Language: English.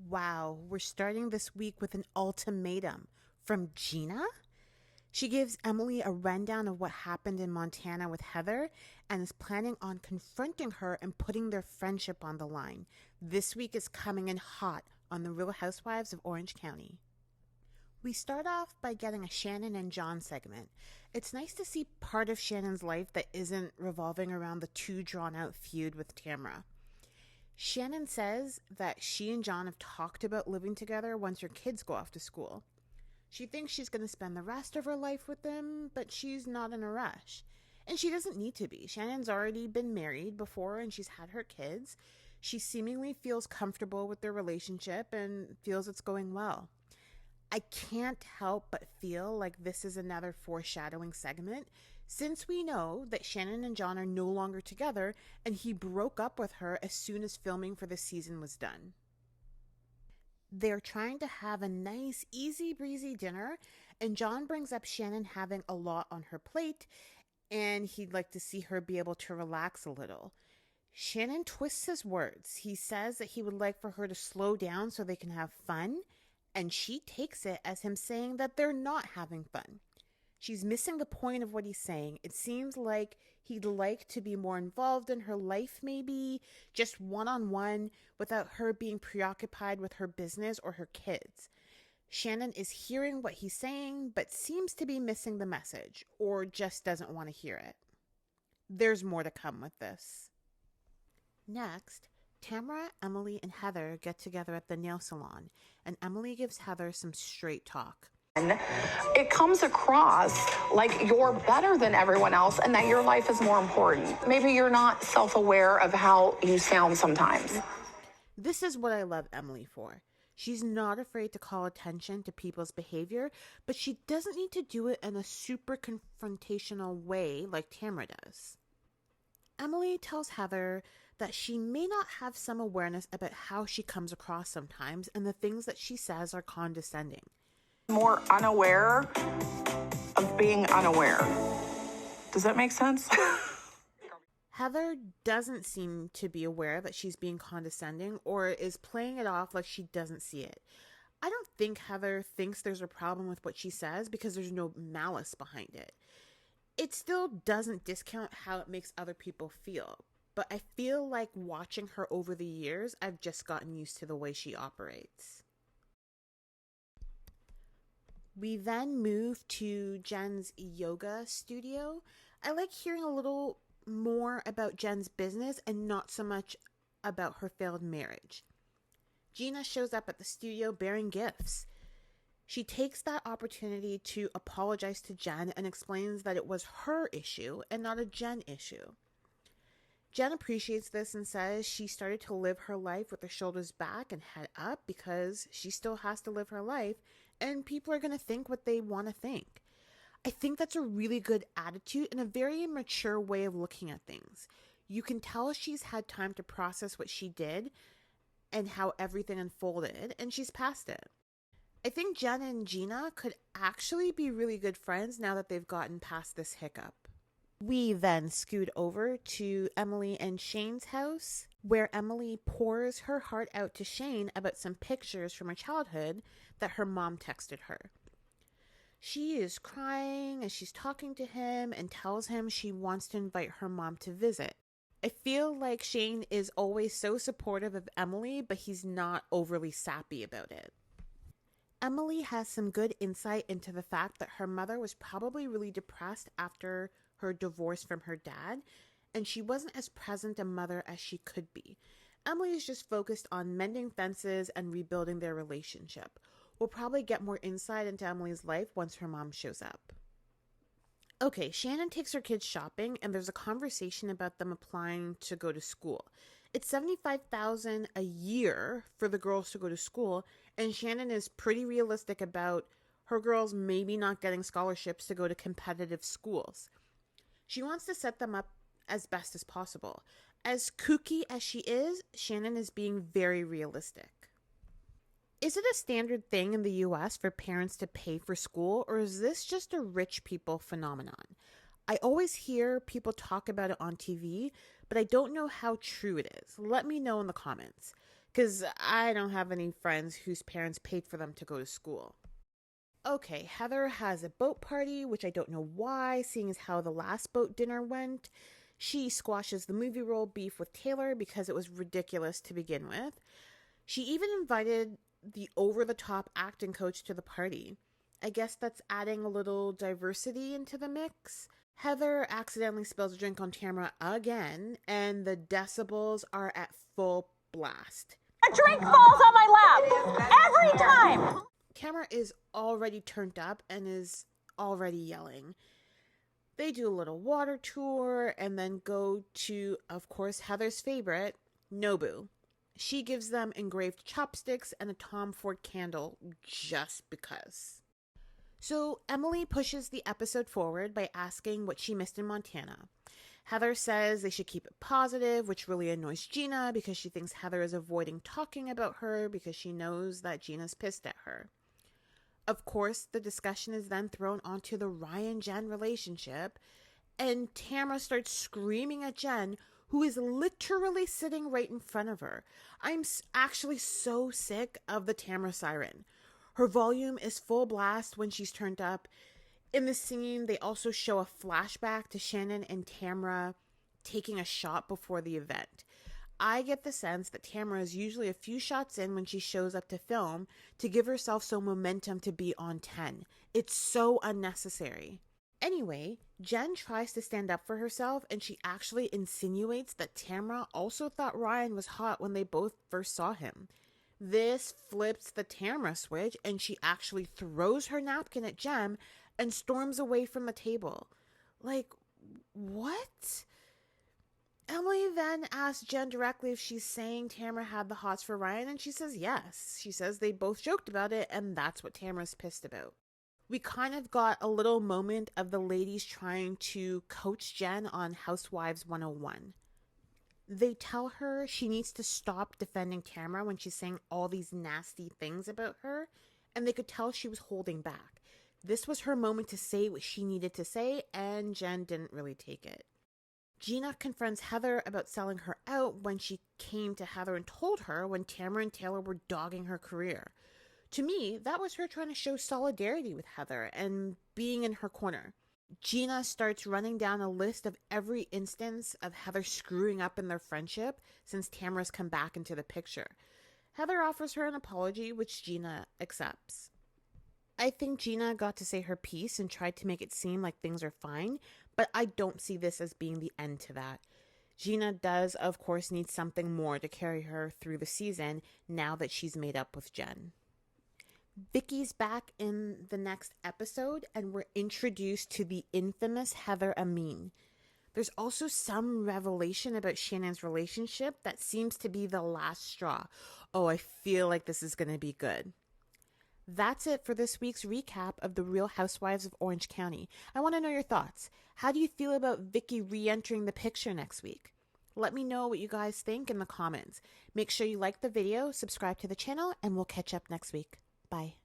Wow, we're starting this week with an ultimatum from Gina. She gives Emily a rundown of what happened in Montana with Heather and is planning on confronting her and putting their friendship on the line. This week is coming in hot on the Real Housewives of Orange County. We start off by getting a Shannon and John segment. It's nice to see part of Shannon's life that isn't revolving around the too drawn-out feud with Tamra. Shannon says that she and John have talked about living together once her kids go off to school. She thinks she's going to spend the rest of her life with them, but she's not in a rush. And she doesn't need to be. Shannon's already been married before and she's had her kids. She seemingly feels comfortable with their relationship and feels it's going well. I can't help but feel like this is another foreshadowing segment, since we know that Shannon and John are no longer together and he broke up with her as soon as filming for the season was done. They're trying to have a nice, easy breezy dinner, and John brings up Shannon having a lot on her plate and he'd like to see her be able to relax a little. Shannon twists his words. He says that he would like for her to slow down so they can have fun, and she takes it as him saying that they're not having fun. She's missing the point of what he's saying. It seems like he'd like to be more involved in her life, maybe just one-on-one, without her being preoccupied with her business or her kids. Shannon is hearing what he's saying, but seems to be missing the message, or just doesn't want to hear it. There's more to come with this. Next, Tamra, Emily, and Heather get together at the nail salon, and Emily gives Heather some straight talk. It comes across like you're better than everyone else and that your life is more important. Maybe you're not self-aware of how you sound sometimes. This is what I love Emily for. She's not afraid to call attention to people's behavior, but she doesn't need to do it in a super confrontational way like Tamra does. Emily tells Heather that she may not have some awareness about how she comes across sometimes, and the things that she says are condescending. More unaware of being unaware. Does that make sense? Heather doesn't seem to be aware that she's being condescending or is playing it off like she doesn't see it. I don't think Heather thinks there's a problem with what she says because there's no malice behind it. It still doesn't discount how it makes other people feel, but I feel like watching her over the years, I've just gotten used to the way she operates. We then move to Jenn's yoga studio. I like hearing a little more about Jenn's business and not so much about her failed marriage. Gina shows up at the studio bearing gifts. She takes that opportunity to apologize to Jenn and explains that it was her issue and not a Jenn issue. Jenn appreciates this and says she started to live her life with her shoulders back and head up because she still has to live her life and people are going to think what they want to think. I think that's a really good attitude and a very mature way of looking at things. You can tell she's had time to process what she did and how everything unfolded, and she's past it. I think Jenn and Gina could actually be really good friends now that they've gotten past this hiccup. We then scoot over to Emily and Shane's house, where Emily pours her heart out to Shane about some pictures from her childhood that her mom texted her. She is crying as she's talking to him and tells him she wants to invite her mom to visit. I feel like Shane is always so supportive of Emily, but he's not overly sappy about it. Emily has some good insight into the fact that her mother was probably really depressed after her divorce from her dad, and she wasn't as present a mother as she could be. Emily is just focused on mending fences and rebuilding their relationship. We'll probably get more insight into Emily's life once her mom shows up. Okay, Shannon takes her kids shopping, and there's a conversation about them applying to go to school. It's $75,000 a year for the girls to go to school, and Shannon is pretty realistic about her girls maybe not getting scholarships to go to competitive schools. She wants to set them up as best as possible. As kooky as she is, Shannon is being very realistic. Is it a standard thing in the US for parents to pay for school, or is this just a rich people phenomenon? I always hear people talk about it on TV, but I don't know how true it is. Let me know in the comments. because I don't have any friends whose parents paid for them to go to school. Okay, Heather has a boat party, which I don't know why, seeing as how the last boat dinner went. She squashes the movie role beef with Taylor because it was ridiculous to begin with. She even invited the over-the-top acting coach to the party. I guess that's adding a little diversity into the mix. Heather accidentally spills a drink on Tamra again, and the decibels are at full blast. A drink falls on my lap every time. Tamra is already turned up and is already yelling. They do a little water tour and then go to, of course, Heather's favorite, Nobu. She gives them engraved chopsticks and a Tom Ford candle just because. So Emily pushes the episode forward by asking what she missed in Montana. Heather says they should keep it positive, which really annoys Gina because she thinks Heather is avoiding talking about her because she knows that Gina's pissed at her. Of course, the discussion is then thrown onto the Ryan-Jenn relationship, and Tamra starts screaming at Jenn, who is literally sitting right in front of her. I'm actually so sick of the Tamra siren. Her volume is full blast when she's turned up. In the scene, they also show a flashback to Shannon and Tamra taking a shot before the event. I get the sense that Tamra is usually a few shots in when she shows up to film to give herself some momentum to be on 10. It's so unnecessary. Anyway, Jenn tries to stand up for herself, and she actually insinuates that Tamra also thought Ryan was hot when they both first saw him. This flips the Tamra switch, and she actually throws her napkin at Jenn and storms away from the table. Like, what? Emily then asks Jenn directly if she's saying Tamra had the hots for Ryan, and she says yes. She says they both joked about it, and that's what Tamra's pissed about. We kind of got a little moment of the ladies trying to coach Jenn on Housewives 101. They tell her she needs to stop defending Tamra when she's saying all these nasty things about her, and they could tell she was holding back. This was her moment to say what she needed to say, and Jenn didn't really take it. Gina confronts Heather about selling her out when she came to Heather and told her when Tamra and Taylor were dogging her career. To me, that was her trying to show solidarity with Heather and being in her corner. Gina starts running down a list of every instance of Heather screwing up in their friendship since Tamra's come back into the picture. Heather offers her an apology, which Gina accepts. I think Gina got to say her piece and tried to make it seem like things are fine, but I don't see this as being the end to that. Gina does, of course, need something more to carry her through the season now that she's made up with Jenn. Vicky's back in the next episode, and we're introduced to the infamous Heather Amin. There's also some revelation about Shannon's relationship that seems to be the last straw. Oh, I feel like this is going to be good. That's it for this week's recap of The Real Housewives of Orange County. I want to know your thoughts. How do you feel about Vicky re-entering the picture next week? Let me know what you guys think in the comments. Make sure you like the video, subscribe to the channel, and we'll catch up next week. Bye.